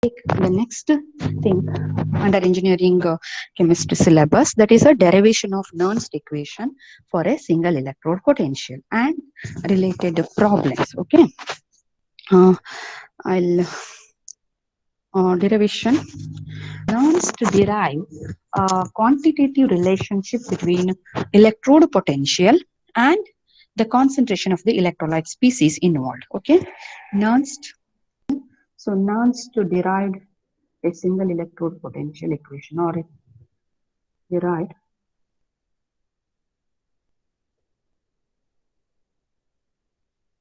The next thing under engineering chemistry syllabus, that is a derivation of Nernst equation for a single electrode potential and related problems. Okay, I'll derivation. Nernst derive a quantitative relationship between electrode potential and the concentration of the electrolyte species involved. Okay, Nernst. So Nernst derived a single electrode potential equation, or it derived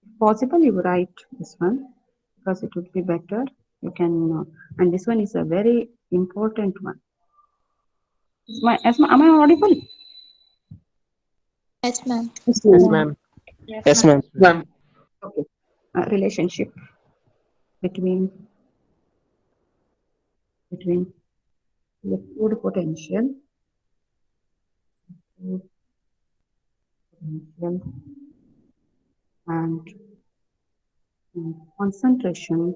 if possible you write this one because it would be better. You can and this one is a very important one. Am I audible? Yes, ma'am. Yes, Yes, ma'am. ma'am. Yes, ma'am. Okay. Relationship between electrode potential and concentration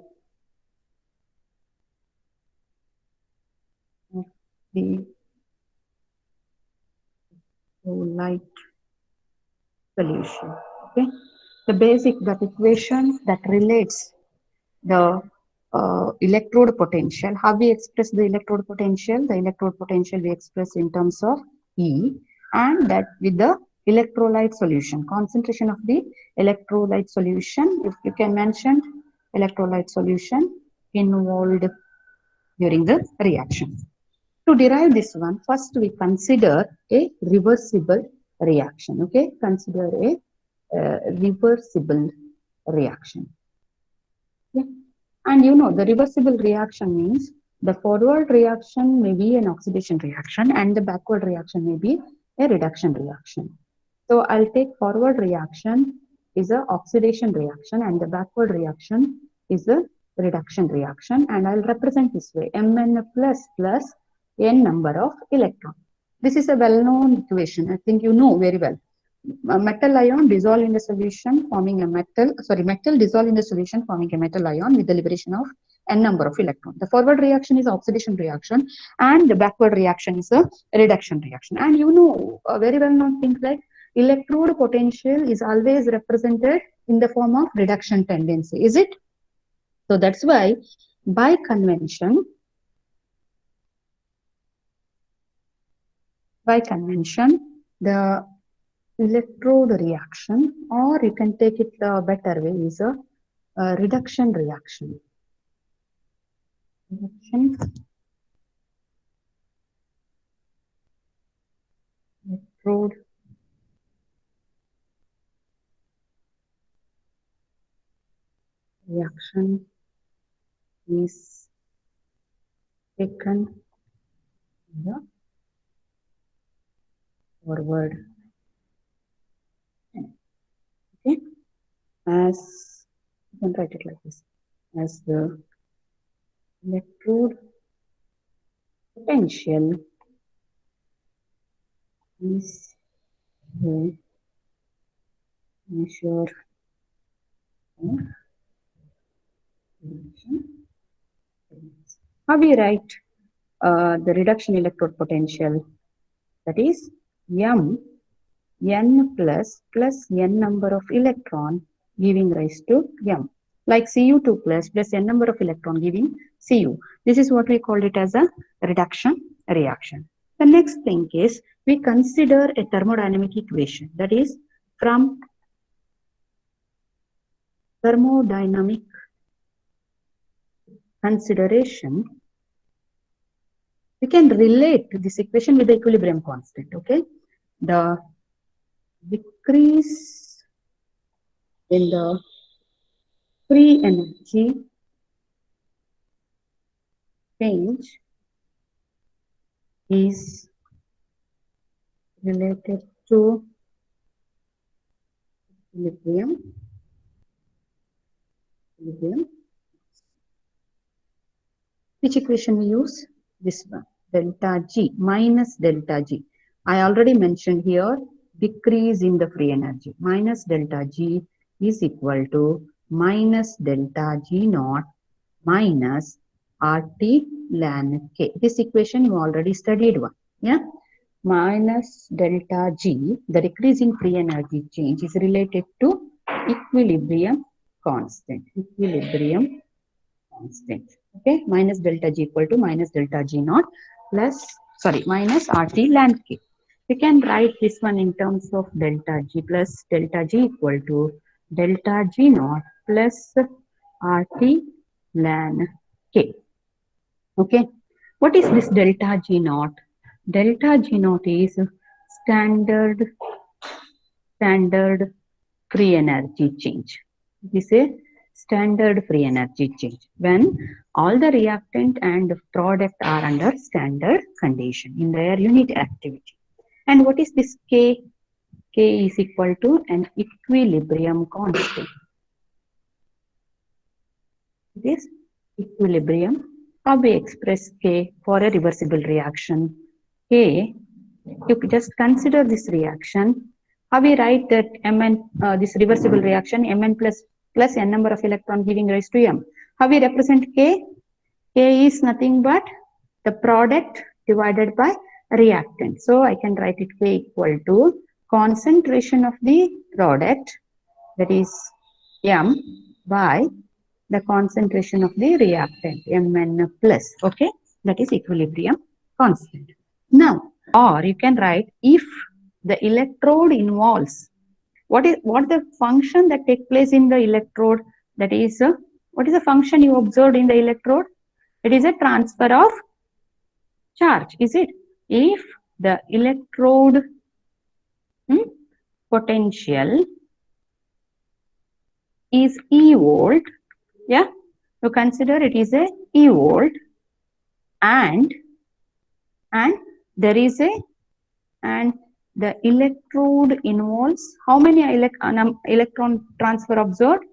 of the light solution. Okay, the basic that equation that relates the electrode potential. How we express the electrode potential? The electrode potential we express in terms of E, and that with the electrolyte solution, concentration of the electrolyte solution. If you can mention electrolyte solution involved during the reaction. To derive this one, first we consider a reversible reaction. Okay, consider a reversible reaction. Yeah. And you know, the reversible reaction means the forward reaction may be an oxidation reaction and the backward reaction may be a reduction reaction. So I'll take forward reaction is a oxidation reaction and the backward reaction is a reduction reaction, and I'll represent this way: Mn plus n number of electrons. This is a well-known equation. I think you know very well. A metal ion dissolve in the solution forming a metal dissolve in the solution forming a metal ion with the liberation of n number of electrons. The forward reaction is oxidation reaction and the backward reaction is a reduction reaction. And you know very well known things like electrode potential is always represented in the form of reduction tendency, is it? So that's why by convention the electrode reaction, or you can take it a better way, is a reduction reaction. Electrode reaction is taken in the forward. Okay, as you can write it like this: as the electrode potential is the measure of reduction. How we write the reduction electrode potential? That is m n plus n number of electron giving rise to m, like Cu2 plus n number of electron giving Cu. This is what we call it as a reduction reaction. The next thing is we consider a thermodynamic equation, that is from thermodynamic consideration we can relate this equation with the equilibrium constant. Okay, the decrease in the free energy change is related to equilibrium. Which equation we use? This one, delta G minus delta G. I already mentioned here decrease in the free energy minus delta G is equal to minus delta G naught minus RT ln K. This equation you already studied one. Yeah. Minus delta G, the decreasing free energy change is related to equilibrium constant. Equilibrium constant. Okay. Minus delta G equal to minus delta G naught plus, sorry, minus RT ln K. We can write this one in terms of delta G plus delta G equal to delta G naught plus RT ln K. Okay. What is this delta G naught? Delta G naught is standard free energy change. This is standard free energy change when all the reactant and product are under standard condition in their unit activity. And what is this K? K is equal to an equilibrium constant. This equilibrium, how we express K for a reversible reaction? K, you just consider this reaction. How we write that Mn, this reversible reaction, Mn plus n number of electron giving rise to M. How we represent K? K is nothing but the product divided by reactant. So I can write it K equal to concentration of the product, that is M, by the concentration of the reactant, Mn plus. Okay, that is equilibrium constant. Now, or you can write if the electrode involves what the function that takes place in the electrode, that is what is the function you observed in the electrode? It is a transfer of charge, is it? If the electrode potential is E volt, yeah, you consider it is a E volt, and there is a, and the electrode involves how many electron transfer observed?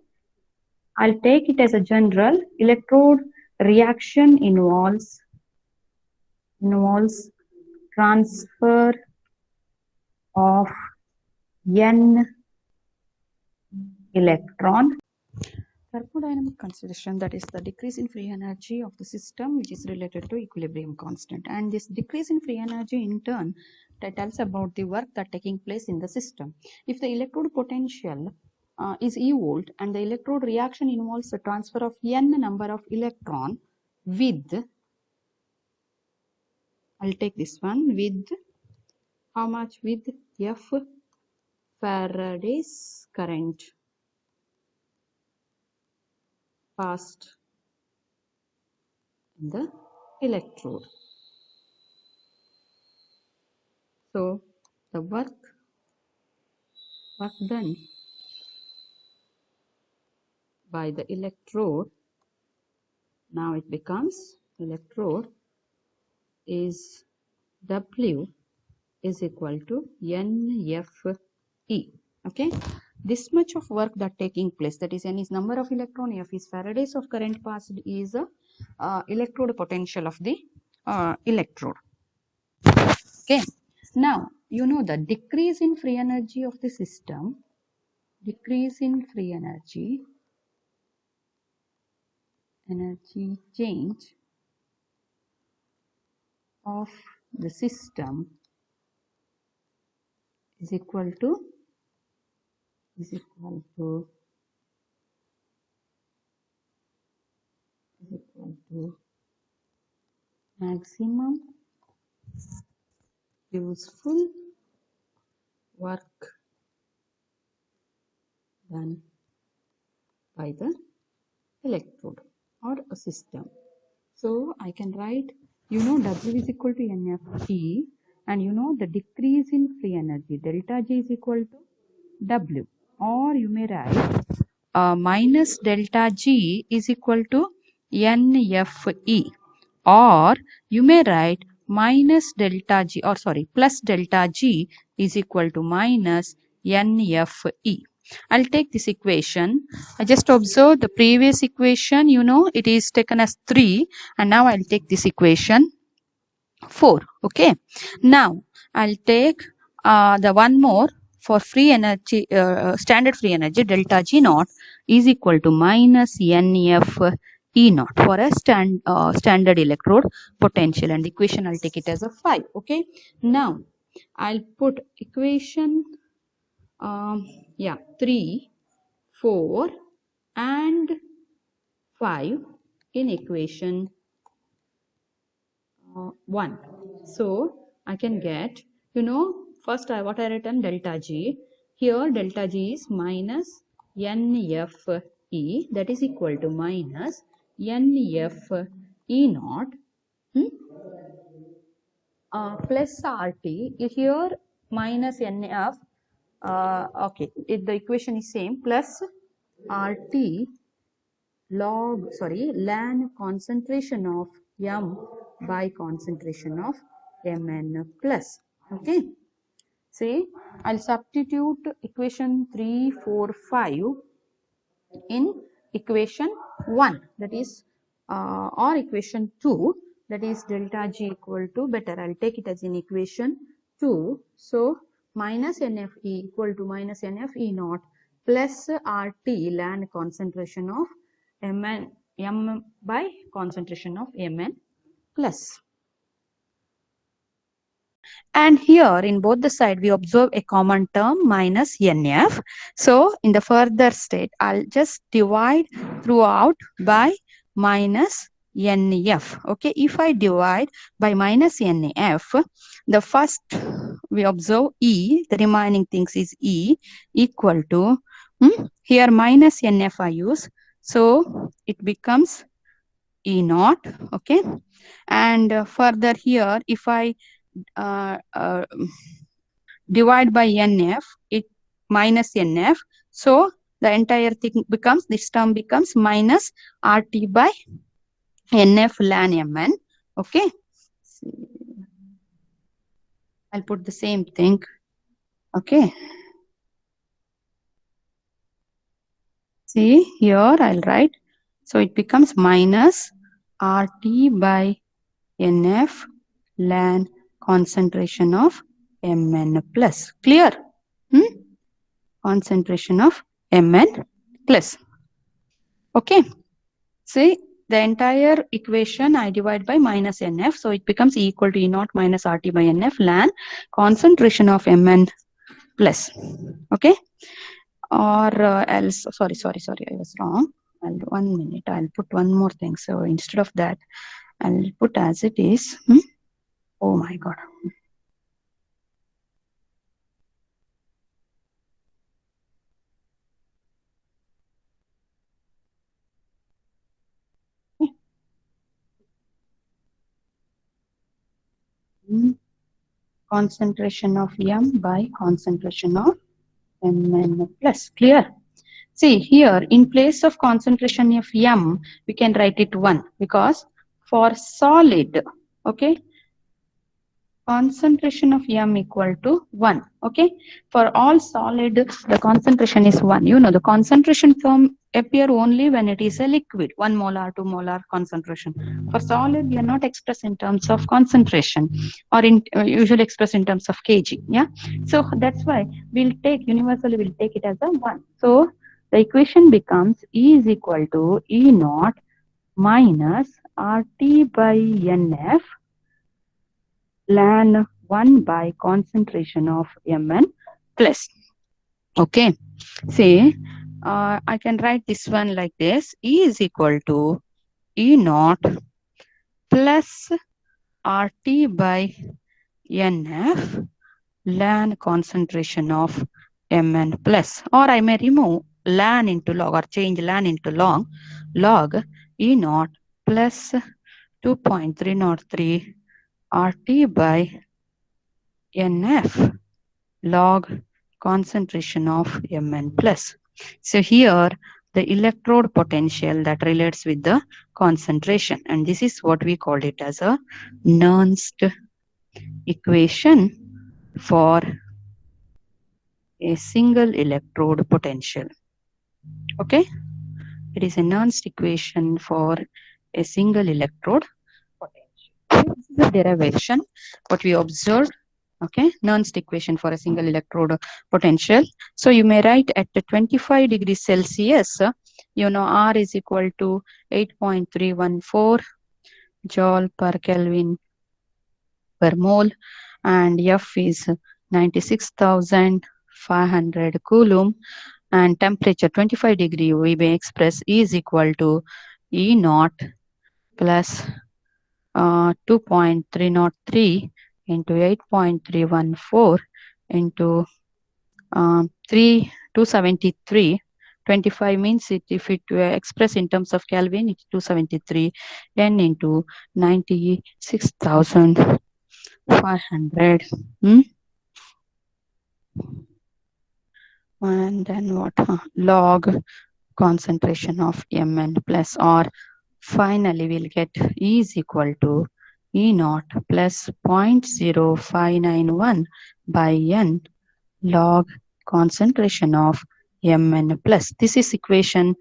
I'll take it as a general. Electrode reaction involves transfer of n electron. Thermodynamic consideration, that is the decrease in free energy of the system, which is related to equilibrium constant. And this decrease in free energy in turn that tells about the work that taking place in the system. If the electrode potential is E volt and the electrode reaction involves the transfer of n number of electron with, I'll take this one, with how much? With F Faraday's current passed in the electrode. So the work done by the electrode, now it becomes electrode is W is equal to NFE. Okay, this much of work that taking place, that is N is number of electron, F is Faraday's of current passed, is electrode potential of the electrode. Okay, now you know the decrease in free energy of the system, decrease in free energy change of the system is equal to maximum useful work done by the electrode or a system. So I can write, you know, W is equal to NFE, and you know the decrease in free energy, delta G is equal to W, or you may write minus delta G is equal to NFE, or you may write minus delta G, or sorry, plus delta G is equal to minus NFE. I'll take this equation. I just observe the previous equation, you know, it is taken as 3, and now I'll take this equation 4. Okay, now I'll take the one more for free energy, standard free energy, delta G naught is equal to minus NFE E naught for a standard electrode potential, and the equation I'll take it as a 5. Okay, now I'll put equation 3, 4 and 5 in equation 1. So I can get, first what I written delta G. Here delta G is minus NFE, that is equal to minus NF E naught plus RT. Here minus NF, okay, the equation is same, plus RT ln concentration of M by concentration of Mn plus. Okay, see, I'll substitute equation 3, 4, 5 in equation 1, that is or equation 2, that is delta G equal to, better I'll take it as in equation 2. So minus NFE equal to minus NFE naught plus RT ln concentration of M by concentration of Mn plus. And here in both the side we observe a common term minus NF. So in the further state I'll just divide throughout by minus NF. Okay, if I divide by minus NF, the first we observe E, the remaining things is E equal to, here minus NF I use, so it becomes E naught. Okay, and further here if I divide by NF, it minus NF. So the entire thing becomes, this term becomes minus RT by NF ln Mn. Okay. I'll put the same thing. Okay. See here I'll write. So it becomes minus RT by NF ln concentration of Mn plus. Clear? Concentration of Mn plus. Okay. See, the entire equation I divide by minus NF. So it becomes E equal to E naught minus RT by NF ln concentration of Mn plus. Okay. Or else, sorry, I was wrong. 1 minute. I'll put one more thing. So instead of that, I'll put as it is. Oh my God. Concentration of M by concentration of Mn plus. Clear? See here, in place of concentration of M, we can write it 1 because for solid, okay, concentration of M equal to 1. Okay, for all solid, the concentration is 1. You know, the concentration term appear only when it is a liquid, 1 molar, 2 molar concentration. For solid, we are not expressed in terms of concentration, or in usually expressed in terms of kg. Yeah, so that's why we'll take universally, we'll take it as a 1. So the equation becomes E is equal to E naught minus RT by NF ln 1 by concentration of Mn plus. Okay, say I can write this one like this. E is equal to E naught plus RT by NF ln concentration of Mn plus, or I may remove ln into log or change ln into log E naught plus 2.303 RT by NF log concentration of Mn plus. So here the electrode potential that relates with the concentration, and this is what we call it as a Nernst equation for a single electrode potential. Okay, it is a Nernst equation for a single electrode potential. This is the derivation what we observed. Okay, Nernst equation for a single electrode potential. So you may write at the 25 degrees Celsius, R is equal to 8.314 joule per Kelvin per mole, and F is 96,500 coulomb, and temperature 25 degree we may express is equal to E naught plus 2.303 into 8.314 into 273. 25 means it, if it were expressed in terms of Kelvin, it's 273 10 into 96,500. And then what? Log concentration of Mn plus, or finally we'll get E is equal to E naught plus 0.0591 by N log concentration of Mn plus. This is equation.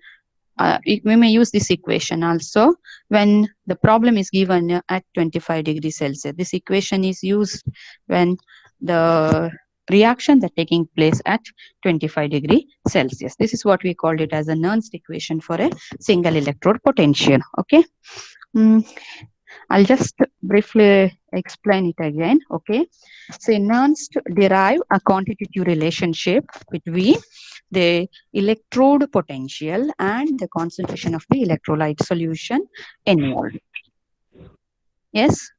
We may use this equation also when the problem is given at 25 degrees Celsius. This equation is used when the reaction that taking place at 25 degree Celsius. This is what we called it as a Nernst equation for a single electrode potential. Okay. I'll just briefly explain it again. Okay. So Nernst derive a quantitative relationship between the electrode potential and the concentration of the electrolyte solution involved. Yes?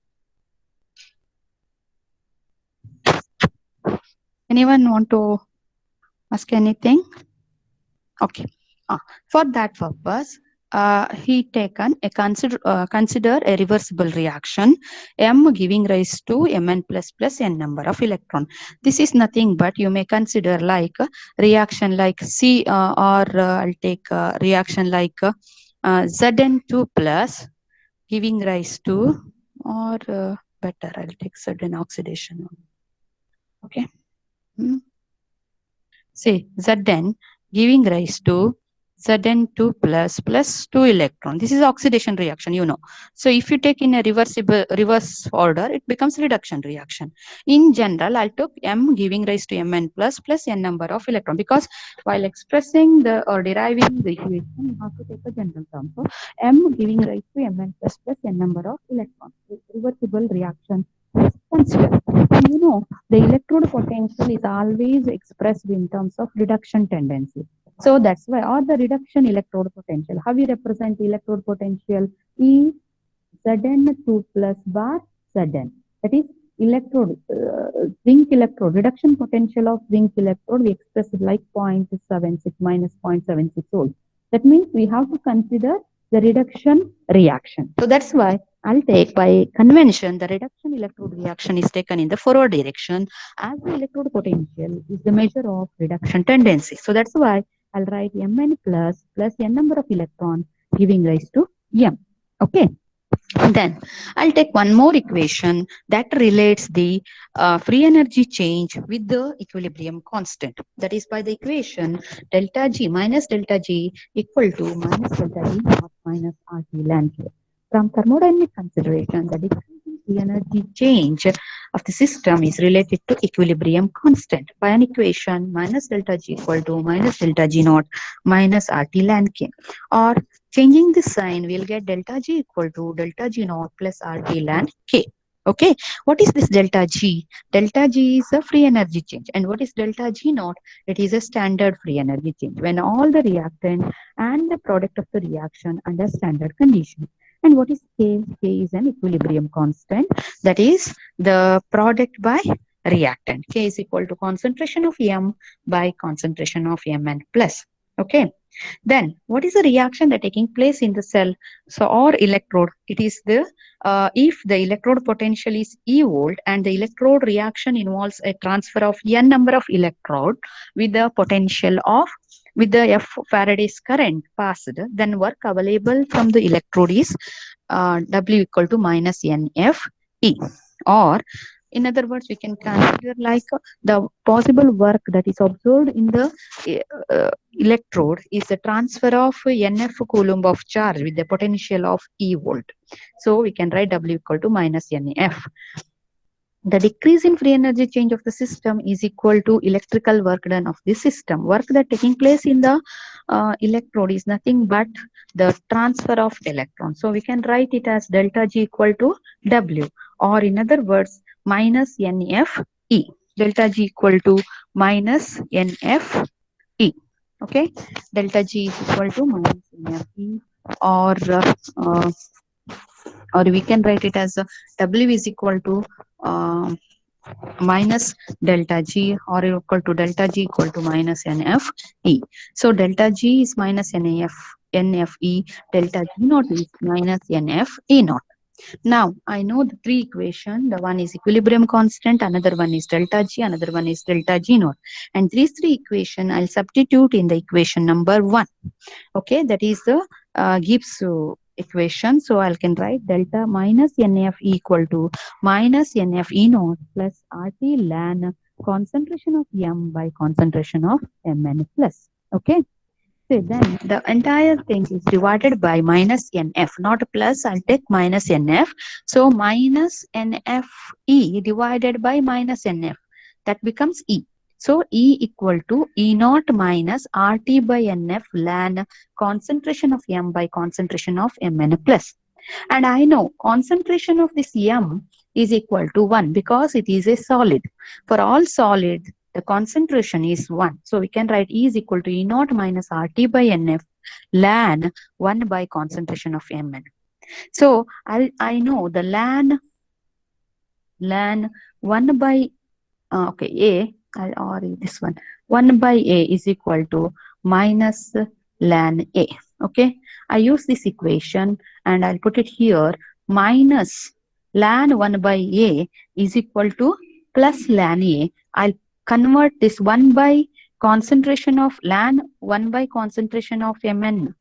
Anyone want to ask anything? Okay. For that purpose, he taken a consider a reversible reaction, M giving rise to Mn plus n number of electron. This is nothing but you may consider like a reaction like C, or I'll take a reaction like Zn2 plus giving rise to, or better I'll take Zn oxidation. Okay. Say Zn giving rise to Zn2 plus 2 electron. This is oxidation reaction, you know. So if you take in a reverse order, it becomes reduction reaction. In general, I'll take M giving rise to Mn plus n number of electron, because while expressing the or deriving the equation, you have to take a general term. So M giving rise to Mn plus n number of electrons. Reversible reaction is considered. And you know, the electrode potential is always expressed in terms of reduction tendency. So that's why, or the reduction electrode potential. How we represent the electrode potential? E Zn2 plus bar Zn. That is electrode, zinc electrode, reduction potential of zinc electrode, we express it like 0.76 minus 0.76 volts. That means we have to consider the reduction reaction. So that's why I'll take, by convention, the reduction electrode reaction is taken in the forward direction, as the electrode potential is the measure of reduction tendency. So that's why I'll write Mn plus n number of electrons giving rise to M. Okay. Then I'll take one more equation that relates the free energy change with the equilibrium constant. That is by the equation delta G minus delta G equal to minus delta G naught minus RT lambda K. From thermodynamic consideration, the difference in free energy change of the system is related to equilibrium constant by an equation minus delta G equal to minus delta G naught minus RT lambda K. Or changing the sign, we'll get delta G equal to delta G naught plus RT lambda K. Okay, what is this delta G? Delta G is a free energy change. And what is delta G naught? It is a standard free energy change when all the reactant and the product of the reaction under standard condition. And what is K? K is an equilibrium constant. That is the product by reactant. K is equal to concentration of M by concentration of Mn plus. Okay. Then what is the reaction that taking place in the cell? So or electrode, it is the if the electrode potential is E volt and the electrode reaction involves a transfer of N number of electrode with the potential of, with the F Faraday's current passed, then work available from the electrode is W equal to minus NF E. Or in other words, we can consider like the possible work that is observed in the electrode is the transfer of NF coulomb of charge with the potential of E volt. So we can write W equal to minus NF. The decrease in free energy change of the system is equal to electrical work done of the system. Work that taking place in the electrode is nothing but the transfer of electrons. So we can write it as delta G equal to W, or in other words minus NFE. Delta G equal to minus NFE. Okay, delta G is equal to minus NFE, or we can write it as W is equal to um, minus delta G, or equal to delta G equal to minus NFE. So delta G is minus NFE, delta G naught is minus NFE naught. Now I know the three equation. The one is equilibrium constant, another one is delta G, another one is delta G naught. And these three equation I'll substitute in the equation number 1. Okay, that is the Gibbs equation. So I can write delta minus NF equal to minus NF E naught plus RT ln concentration of M by concentration of Mn plus. Okay. So then the entire thing is divided by minus NF, not plus. I'll take minus NF. So minus NFE divided by minus NF. That becomes E. So E equal to E naught minus RT by NF ln concentration of M by concentration of Mn plus. And I know concentration of this M is equal to 1 because it is a solid. For all solid, the concentration is 1. So we can write E is equal to E naught minus RT by NF ln 1 by concentration of Mn. So I know the ln 1 by okay, or this one 1 by A is equal to minus ln A. Okay, I use this equation and I'll put it here. Minus ln 1 by A is equal to plus ln A. I'll convert this 1 by concentration of ln 1 by concentration of Mn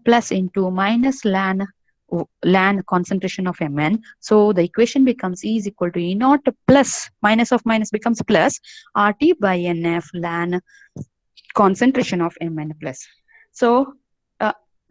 plus into minus ln concentration of Mn. So the equation becomes E is equal to E naught plus minus of minus becomes plus RT by NF ln concentration of Mn plus. So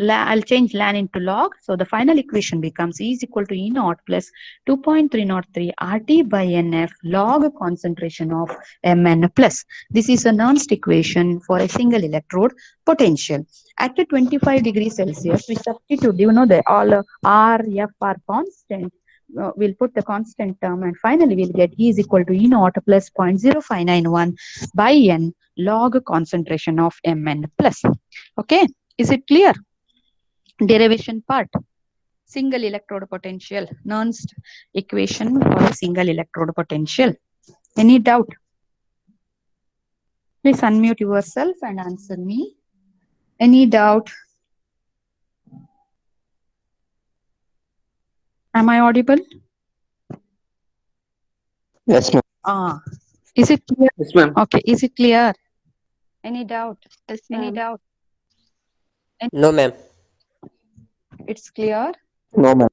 I'll change ln into log. So the final equation becomes E is equal to E naught plus 2.303 RT by NF log concentration of Mn plus. This is a Nernst equation for a single electrode potential. At 25 degrees Celsius, we substitute, the all R, F are constant. We'll put the constant term and finally we'll get E is equal to E naught plus 0.0591 by N log concentration of Mn plus. Okay, is it clear? Derivation part. Single electrode potential. Nernst equation for a single electrode potential. Any doubt? Please unmute yourself and answer me. Any doubt? Am I audible? Yes, ma'am. Is it clear? Yes, ma'am. Okay, is it clear? Any doubt? Yes, Any ma'am. doubt? No, ma'am. It's clear? No, ma'am.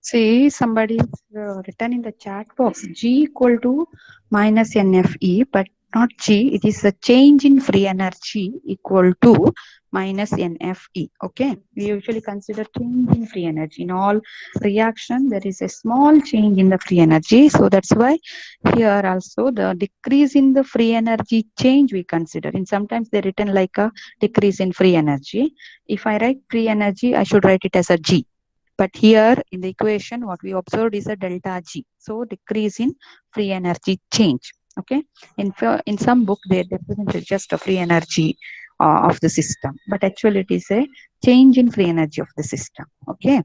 See, somebody written in the chat box G equal to minus NFE, but not G. It is the change in free energy equal to minus NFE. Okay, we usually consider change in free energy. In all reaction, there is a small change in the free energy. So that's why here also the decrease in the free energy change we consider. And sometimes they written like a decrease in free energy. If I write free energy, I should write it as a G. But here in the equation, what we observed is a delta G. So decrease in free energy change. Okay. In some book, they represented just a free energy of the system. But actually, it is a change in free energy of the system. Okay.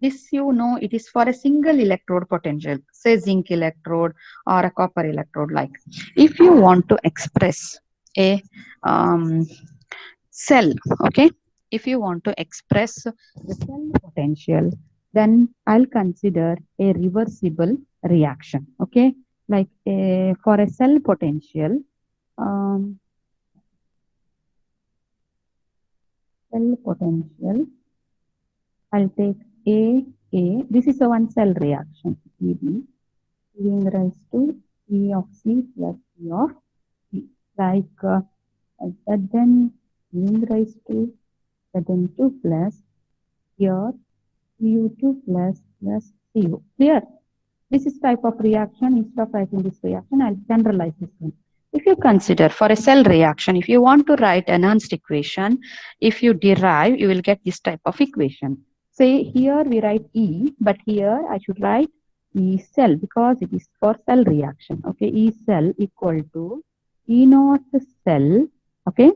This it is for a single electrode potential, say zinc electrode or a copper electrode. Like if you want to express a cell, okay, if you want to express the cell potential, then I'll consider a reversible reaction. Okay, like for a cell potential, um, cell potential, I'll take A A. This is a one cell reaction. EB giving rise to E of C plus E of C. Like Zn giving rise to Zn2 plus here Cu2 plus Cu. Clear? This is type of reaction. Instead of writing this reaction, I'll generalize this one. If you consider for a cell reaction, if you want to write a Nernst equation, if you derive, you will get this type of equation. Say here we write E, but here I should write E cell because it is for cell reaction. Okay, E cell equal to E naught cell. Okay,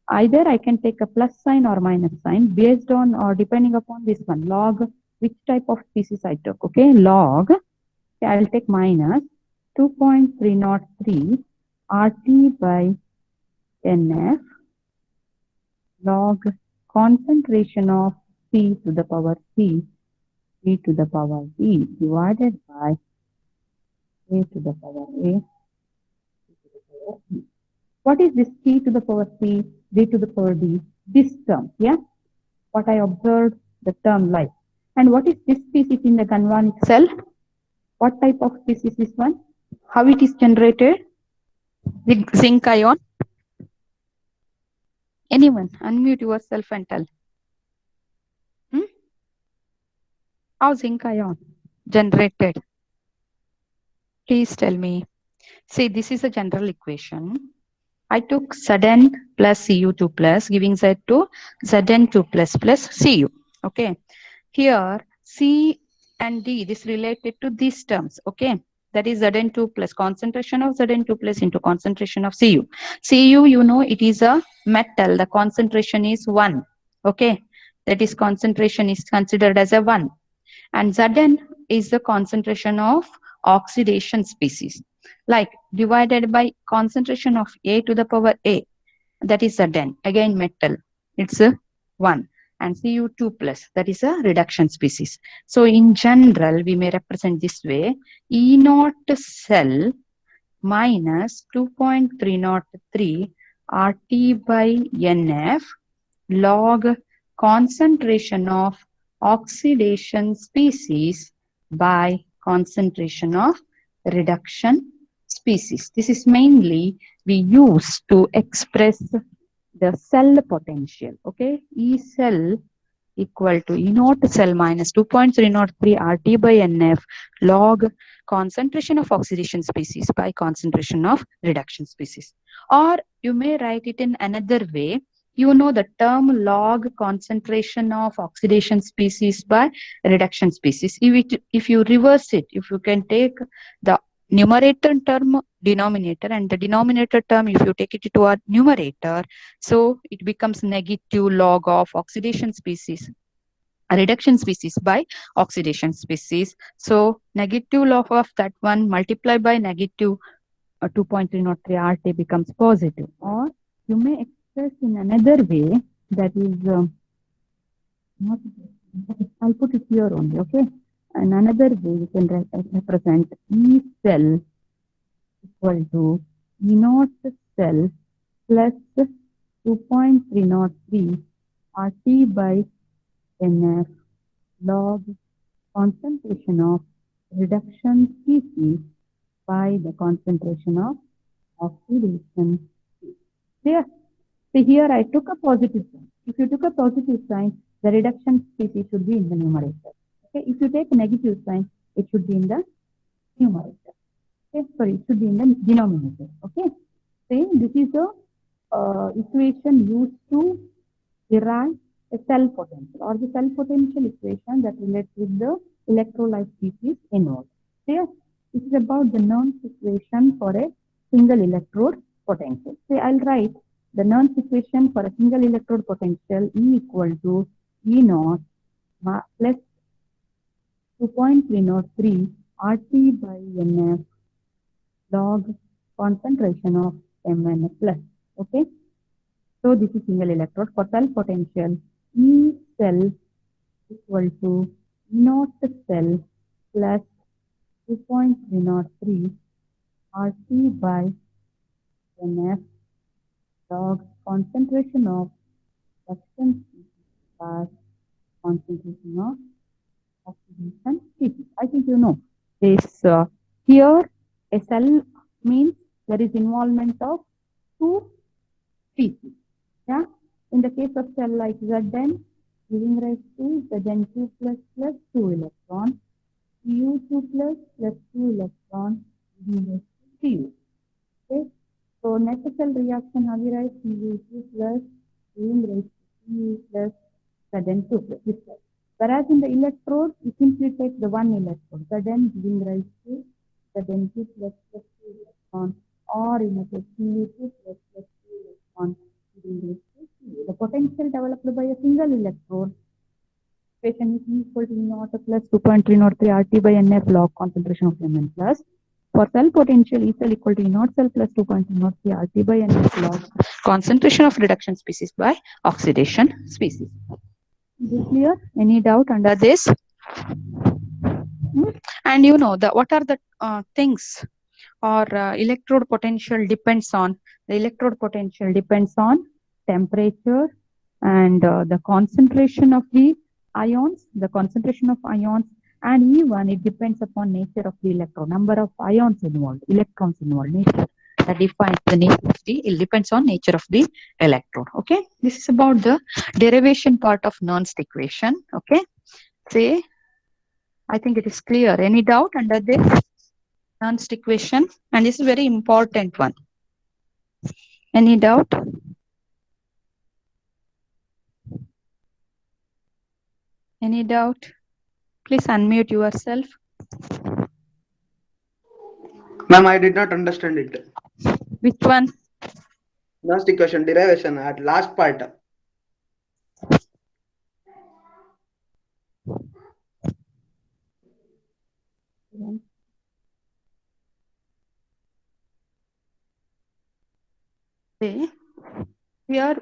either I can take a plus sign or minus sign based on or depending upon this one log which type of species I took. Okay, log. Okay, I'll take minus 2.303 RT by NF log concentration of C to the power C, E to the power D divided by A to the power A. What is this T to the power C, D to the power D? This term, yeah? What I observed, the term like. And what is this species in the galvanic cell? What type of species is one? How it is generated? The zinc ion. Anyone, unmute yourself and tell. Hmm? How zinc ion generated? Please tell me. See, this is a general equation. I took Zn plus Cu2 plus giving Z to Zn2 plus Cu. Okay. Here, C and D, this related to these terms. Okay. That is Zn2 plus concentration of Zn2 plus into concentration of Cu. Cu, you know, it is a metal. The concentration is 1. Okay. That is concentration is considered as a 1. And Zn is the concentration of oxidation species. Like divided by concentration of A to the power A, that is Zn, again metal, it's a 1. And Cu2 plus, that is a reduction species. So in general, we may represent this way, E naught cell minus 2.303 RT by NF log concentration of oxidation species by concentration of reduction species. This is mainly we use to express the cell potential. Okay, E cell equal to E naught cell minus 2.303 RT by NF log concentration of oxidation species by concentration of reduction species. Or you may write it in another way. You know the term log concentration of oxidation species by reduction species. If you reverse it, if you can take the numerator term denominator and the denominator term, if you take it to a numerator, so it becomes negative log of oxidation species, reduction species by oxidation species. So negative log of that one multiplied by negative 2.303 RT becomes positive. Or you may express in another way, that is not, I'll put it here only, okay? And another way you can represent E cell equal to E naught cell plus 2.303 RT by NF log concentration of reduction species by the concentration of oxidation. There. See here I took a positive sign. If you took a positive sign, the reduction species should be in the numerator. Okay. If you take a negative sign, it should be in the numerator. Okay. Sorry, it should be in the denominator. Okay. See, this is the equation used to derive a cell potential or the cell potential equation that relates with the electrolyte species involved. Here, this is about the Nernst equation for a single electrode potential. Say I'll write the Nernst equation for a single electrode potential E equal to E naught plus 2.303 RT by NF log concentration of Mn plus. Okay. So this is single electrode for cell potential E cell equal to E naught cell plus 2.303 RT by NF log concentration of reduction species by concentration of oxidation species. I think you know this. Here, a cell means there is involvement of two species. Yeah. In the case of cell like Zn, giving rise to Zn2 plus 2 electron, Cu2 plus 2 electron, giving rise to Cu. Okay. So necessary reaction Havirite Cu2 plus giving rise to Cu plus Zn2 plus this way. Whereas in the electrode, you simply take the one electron, Zn giving rise to Zn2 plus 2 electron, or in a case Cu2 plus 2 electron giving rise to Cu. The potential developed by a single electrode equation is E equal to E naught plus 2.303 RT by NF log concentration of Mn plus. For cell potential, E cell equal to E naught cell plus 2.303 RT by NF log concentration of reduction species by oxidation species. Is it clear? Any doubt under this? And you know the what are the things or electrode potential depends on temperature and the concentration of the ions, and even it depends upon nature of the electron, number of ions involved, electrons involved, nature that defines the nature of the, it depends on nature of the electrode. Okay, this is about the derivation part of Nernst equation. Okay, say I think it is clear. Any doubt under this Nernst equation? And this is very important one. Any doubt? Any doubt? Please unmute yourself. Ma'am, I did not understand it. Which one? Last equation, derivation at last part. See, here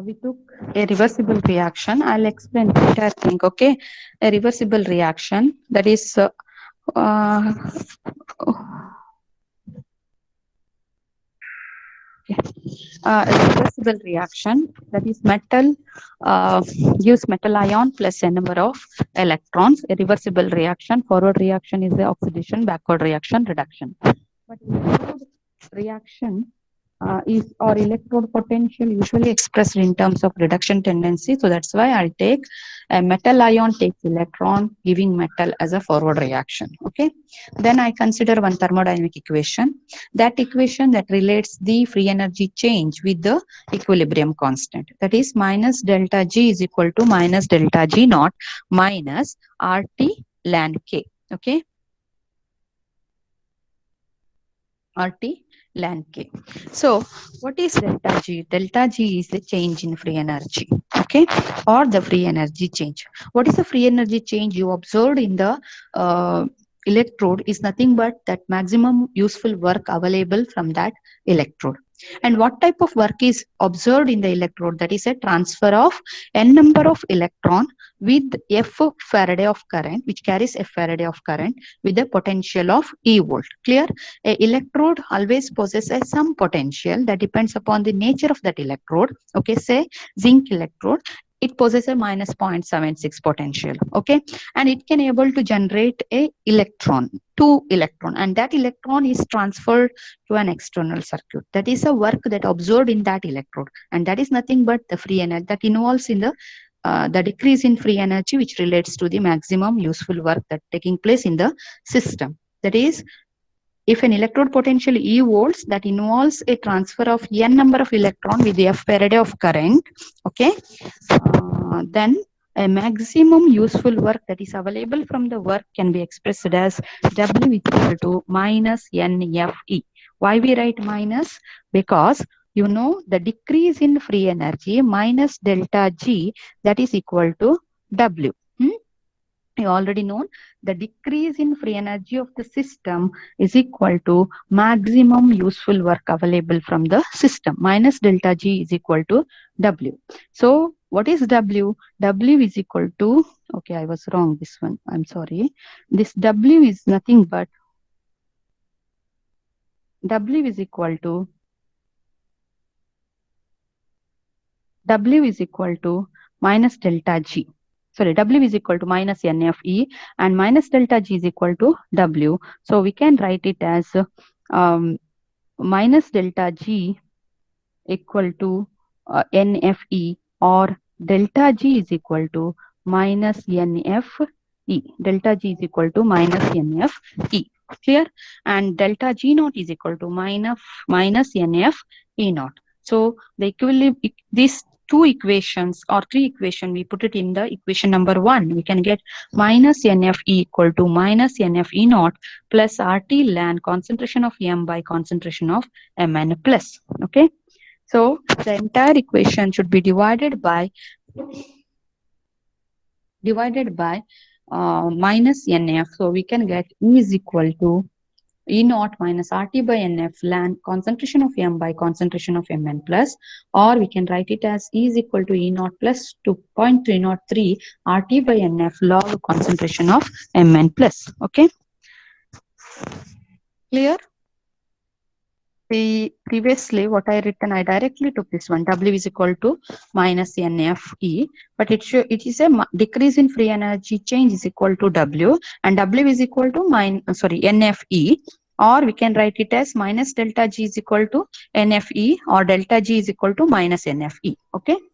we took a reversible reaction. I'll explain the entire thing. Okay, a reversible reaction that is uh, a reversible reaction that is metal gives metal ion plus a number of electrons. A reversible reaction, forward reaction is the oxidation, backward reaction reduction. But electrode reaction is or electrode potential usually expressed in terms of reduction tendency. So that's why I'll take a metal ion takes electron giving metal as a forward reaction. Okay. Then I consider one thermodynamic equation. That equation that relates the free energy change with the equilibrium constant. That is minus delta G is equal to minus delta G naught minus RT ln K. Okay. RT ln K. So, what is delta G? Delta G is the change in free energy, okay, or the free energy change. What is the free energy change you observed in the electrode is nothing but that maximum useful work available from that electrode. And what type of work is observed in the electrode? That is a transfer of n number of electron with F Faraday of current, which carries F Faraday of current with a potential of E volt. Clear? A electrode always possesses some potential that depends upon the nature of that electrode. Okay, say zinc electrode, it possesses a minus 0.76 potential. Okay, and it can able to generate a electron, two electron, and that electron is transferred to an external circuit. That is a work that observed in that electrode, and that is nothing but the free energy that involves in the decrease in free energy, which relates to the maximum useful work that taking place in the system. That is, if an electrode potential E volts, that involves a transfer of n number of electron with the F Faraday of current, okay, then a maximum useful work that is available from the work can be expressed as W is equal to minus NFE. Why we write minus? Because you know the decrease in free energy minus delta G, that is equal to W. You already know the decrease in free energy of the system is equal to maximum useful work available from the system. Minus delta G is equal to W. So what is W? W is equal to, okay, I was wrong this one. I'm sorry. This W is nothing but W is equal to minus delta G. sorry, W is equal to minus NFE, and minus delta G is equal to W. So we can write it as minus delta G equal to NFE, or delta G is equal to minus NFE. Delta G is equal to minus NFE. Clear? And delta G naught is equal to minus NFE naught. So the equivalent, these two equations or three equations, we put it in the equation number 1. We can get minus NFE equal to minus NFE naught plus RT ln concentration of M by concentration of Mn plus. Okay. So the entire equation should be divided by minus NF. So we can get E is equal to E naught minus RT by NF ln concentration of M by concentration of Mn plus, or we can write it as E is equal to E naught plus 2.303 RT by NF log concentration of Mn plus. Okay. Clear? Previously what I written, I directly took this one, W is equal to minus NFE, but it is a decrease in free energy change is equal to W, and W is equal to NFE, or we can write it as minus delta G is equal to NFE, or delta G is equal to minus NFE. Okay.